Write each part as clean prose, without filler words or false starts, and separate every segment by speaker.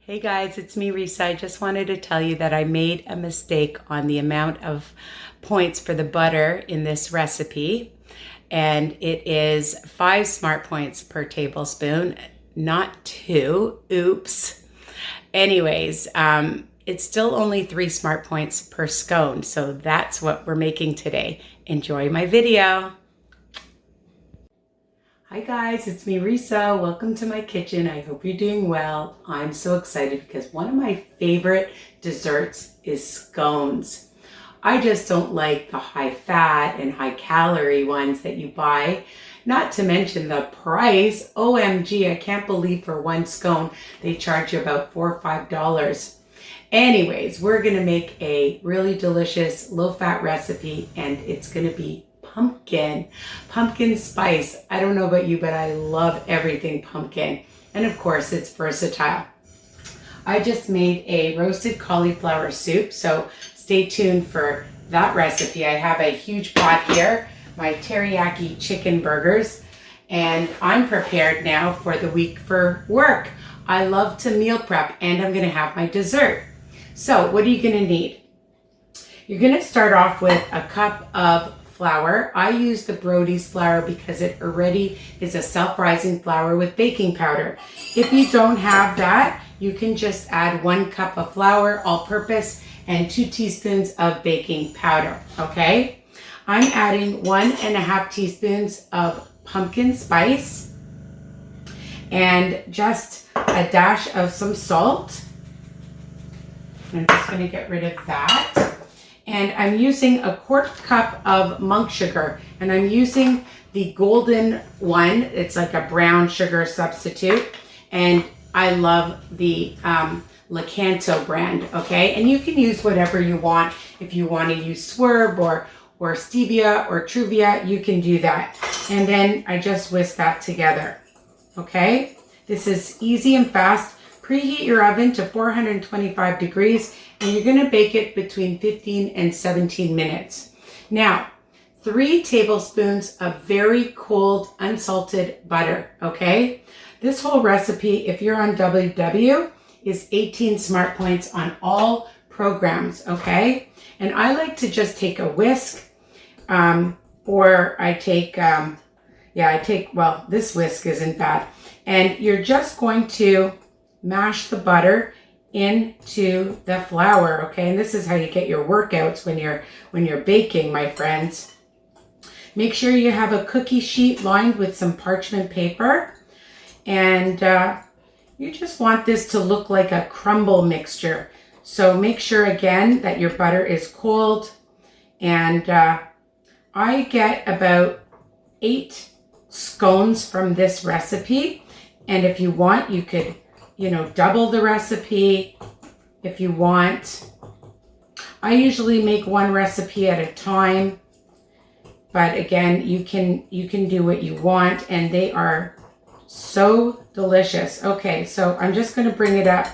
Speaker 1: Hey guys, it's me, Risa. I just wanted to tell you that I made a mistake on the amount of points for the butter in this recipe. And it is 5 smart points per tablespoon, not 2. Oops. Anyways, it's still only 3 smart points per scone. So that's what we're making today. Enjoy my video. Hi guys, it's me, Risa. Welcome to my kitchen. I hope you're doing well. I'm so excited because one of my favorite desserts is scones. I just don't like the high fat and high calorie ones that you buy. Not to mention the price. OMG, I can't believe for one scone they charge you about $4 or $5. Anyways, we're gonna make a really delicious low-fat recipe, and it's gonna be pumpkin spice. I don't know about you, but I love everything pumpkin. And of course, it's versatile. I just made a roasted cauliflower soup, so stay tuned for that recipe. I have a huge pot here, my teriyaki chicken burgers, and I'm prepared now for the week for work. I love to meal prep, and I'm gonna have my dessert. So what are you gonna need? You're gonna start off with a cup of flour. I use the Brody's flour because it already is a self-rising flour with baking powder. If you don't have that, you can just add 1 cup of flour, all-purpose, and 2 teaspoons of baking powder, okay? I'm adding 1.5 teaspoons of pumpkin spice and just a dash of some salt. I'm just gonna get rid of that. And I'm using a 1/4 cup of monk sugar, and I'm using the golden one. It's like a brown sugar substitute, and I love the Lakanto brand, okay? And you can use whatever you want. If you want to use Swerve or stevia or Truvia, you can do that. And then I just whisk that together, okay? This is easy and fast. Preheat your oven to 425 degrees, and you're gonna bake it between 15 and 17 minutes. Now, 3 tablespoons of very cold, unsalted butter, okay? This whole recipe, if you're on WW, is 18 smart points on all programs, okay? And I like to just take a whisk, or I take, well, this whisk isn't bad. And you're just going to mash the butter into the flour, okay? And this is how you get your workouts when you're baking, my friends. Make sure you have a cookie sheet lined with some parchment paper, and you just want this to look like a crumble mixture. So make sure again that your butter is cold, and I get about 8 scones from this recipe, and if you want, you could double the recipe if you want. I usually make 1 recipe at a time, but again, you can do what you want, and they are so delicious. Okay, so I'm just going to bring it up.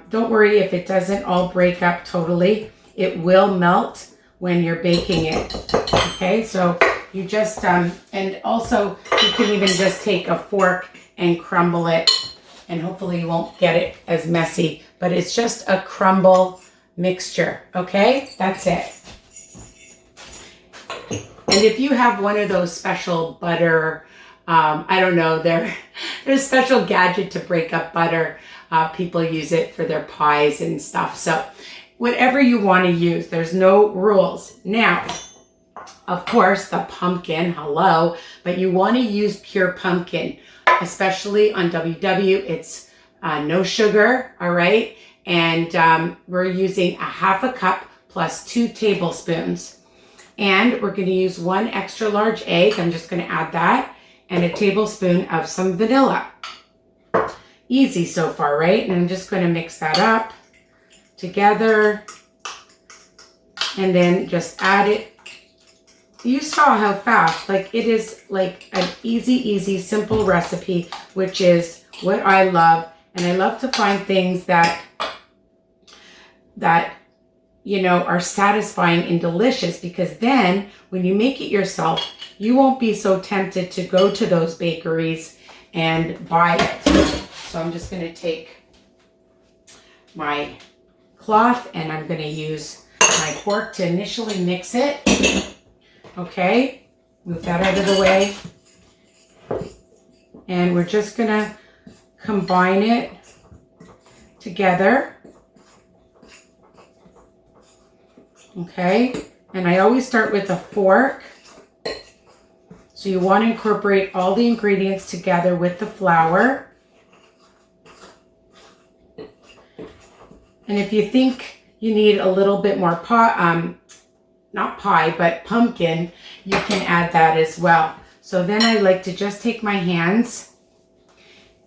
Speaker 1: Don't worry if it doesn't all break up totally. It will melt when you're baking it. Okay, so you just, and also you can even just take a fork and crumble it, and hopefully you won't get it as messy, but it's just a crumble mixture, okay? That's it. And if you have one of those special butter, I don't know, there's a special gadget to break up butter. People use it for their pies and stuff. So whatever you want to use, there's no rules. Now, of course, the pumpkin, hello, but you want to use pure pumpkin, especially on WW. It's no sugar, all right? And we're using 1/2 cup plus 2 tablespoons. And we're gonna use 1 extra large egg. I'm just gonna add that, and a tablespoon of some vanilla. Easy so far, right? And I'm just gonna mix that up together, and then just add it. You saw how fast, like it is like an easy, simple recipe, which is what I love. And I love to find things that are satisfying and delicious, because then when you make it yourself, you won't be so tempted to go to those bakeries and buy it. So I'm just going to take my cloth and I'm going to use my fork to initially mix it. Okay, move that out of the way. And we're just going to combine it together. Okay, and I always start with a fork. So you want to incorporate all the ingredients together with the flour. And if you think you need a little bit more not pie, but pumpkin, you can add that as well. So then I like to just take my hands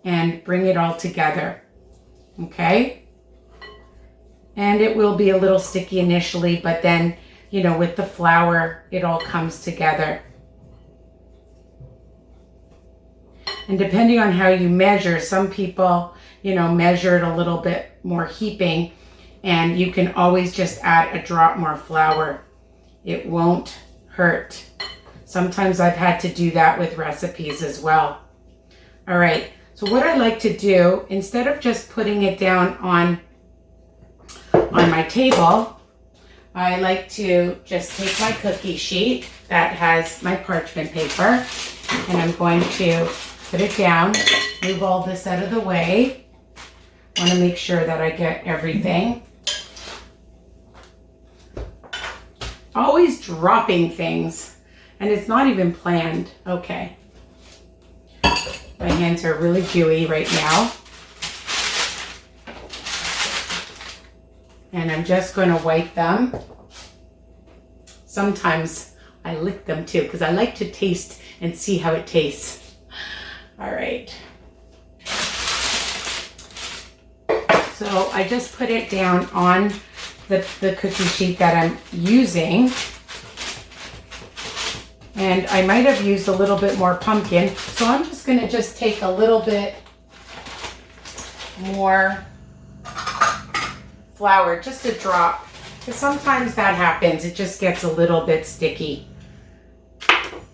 Speaker 1: and bring it all together. Okay? And it will be a little sticky initially, but then, you know, with the flour, it all comes together. And depending on how you measure, some people, you know, measure it a little bit more heaping, and you can always just add a drop more flour. It won't hurt. Sometimes I've had to do that with recipes as well. All right, so what I like to do, instead of just putting it down on my table, I like to just take my cookie sheet that has my parchment paper, and I'm going to put it down, move all this out of the way. I want to make sure that I get everything. Always dropping things, and it's not even planned. Okay. My hands are really gooey right now. And I'm just going to wipe them. Sometimes I lick them too, because I like to taste and see how it tastes. All right. So I just put it down on the cookie sheet that I'm using. And I might have used a little bit more pumpkin. So I'm just going to just take a little bit more flour, just a drop. Because sometimes that happens. It just gets a little bit sticky.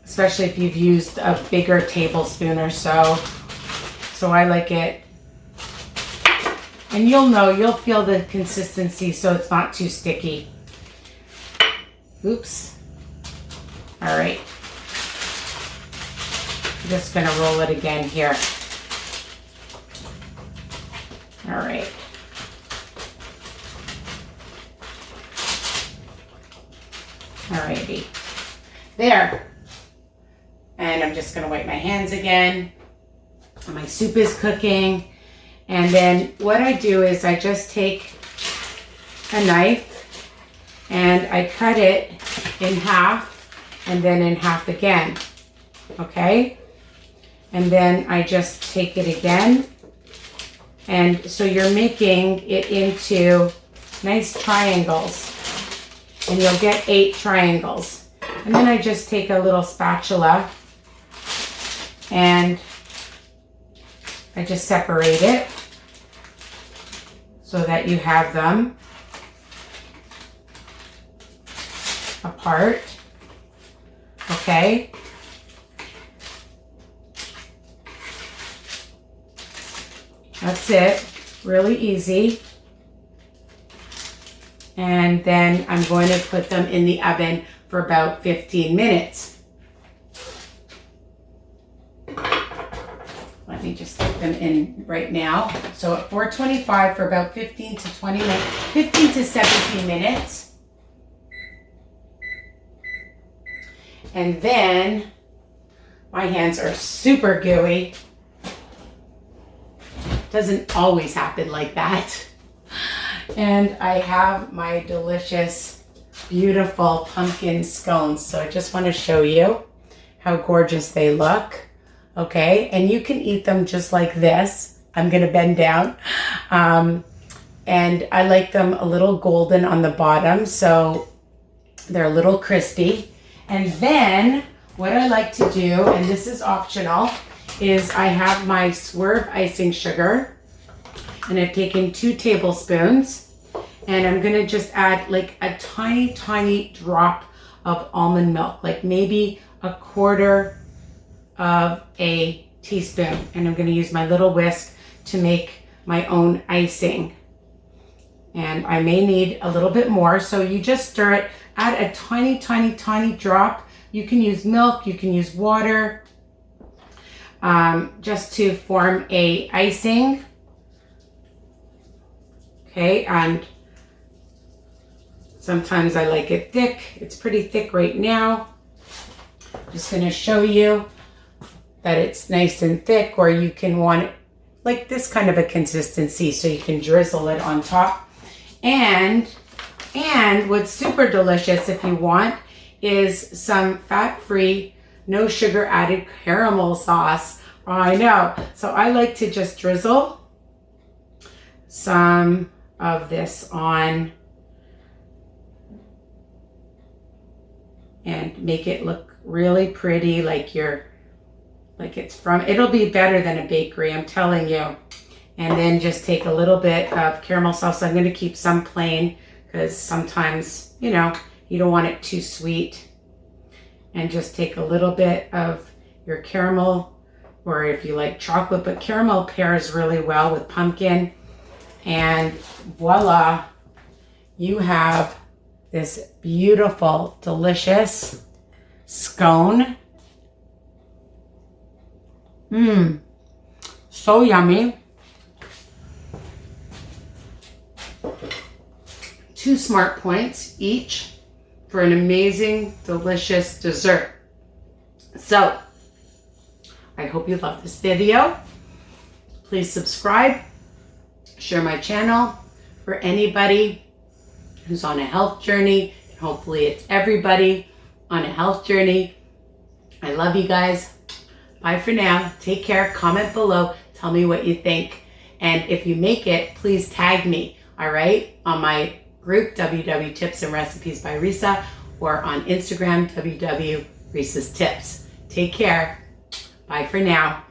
Speaker 1: Especially if you've used a bigger tablespoon or so. So I like it. And you'll feel the consistency so it's not too sticky. Oops. All right. I'm just gonna roll it again here. All right. Alrighty. There. And I'm just going to wipe my hands again. My soup is cooking. And then what I do is I just take a knife and I cut it in half and then in half again. Okay? And then I just take it again. And so you're making it into nice triangles. And you'll get 8 triangles. And then I just take a little spatula and I just separate it so that you have them apart. Okay? That's it. Really easy. And then I'm going to put them in the oven for about 15 minutes. Let me just put them in right now. So at 425 for about 15 to 17 minutes. And then my hands are super gooey. Doesn't always happen like that. And I have my delicious, beautiful pumpkin scones. So I just want to show you how gorgeous they look. Okay, and you can eat them just like this. I'm going to bend down. And I like them a little golden on the bottom, so they're a little crispy. And then what I like to do, and this is optional, is I have my Swerve icing sugar. And I've taken 2 tablespoons. And I'm going to just add like a tiny, tiny drop of almond milk. Like maybe a quarter of a teaspoon. And I'm going to use my little whisk to make my own icing. And I may need a little bit more. So you just stir it, add a tiny, tiny, tiny drop. You can use milk, you can use water, just to form a icing. Okay, and sometimes I like it thick. It's pretty thick right now. Just gonna show you that it's nice and thick, or you can want it like this kind of a consistency so you can drizzle it on top. And what's super delicious if you want is some fat-free, no sugar added caramel sauce. Oh, I know. So I like to just drizzle some of this on and make it look really pretty, like it's from, it'll be better than a bakery, I'm telling you. And then just take a little bit of caramel sauce. I'm going to keep some plain because sometimes, you know, you don't want it too sweet. And just take a little bit of your caramel, or if you like chocolate, but caramel pairs really well with pumpkin. And voila, you have this beautiful, delicious scone. So yummy. 2 smart points each for an amazing, delicious dessert. So, I hope you love this video. Please subscribe, share my channel for anybody who's on a health journey. Hopefully it's everybody on a health journey. I love you guys. Bye for now. Take care. Comment below. Tell me what you think. And if you make it, please tag me, all right? On my group, WW Tips and Recipes by Risa, or on Instagram, WW Risa's Tips. Take care. Bye for now.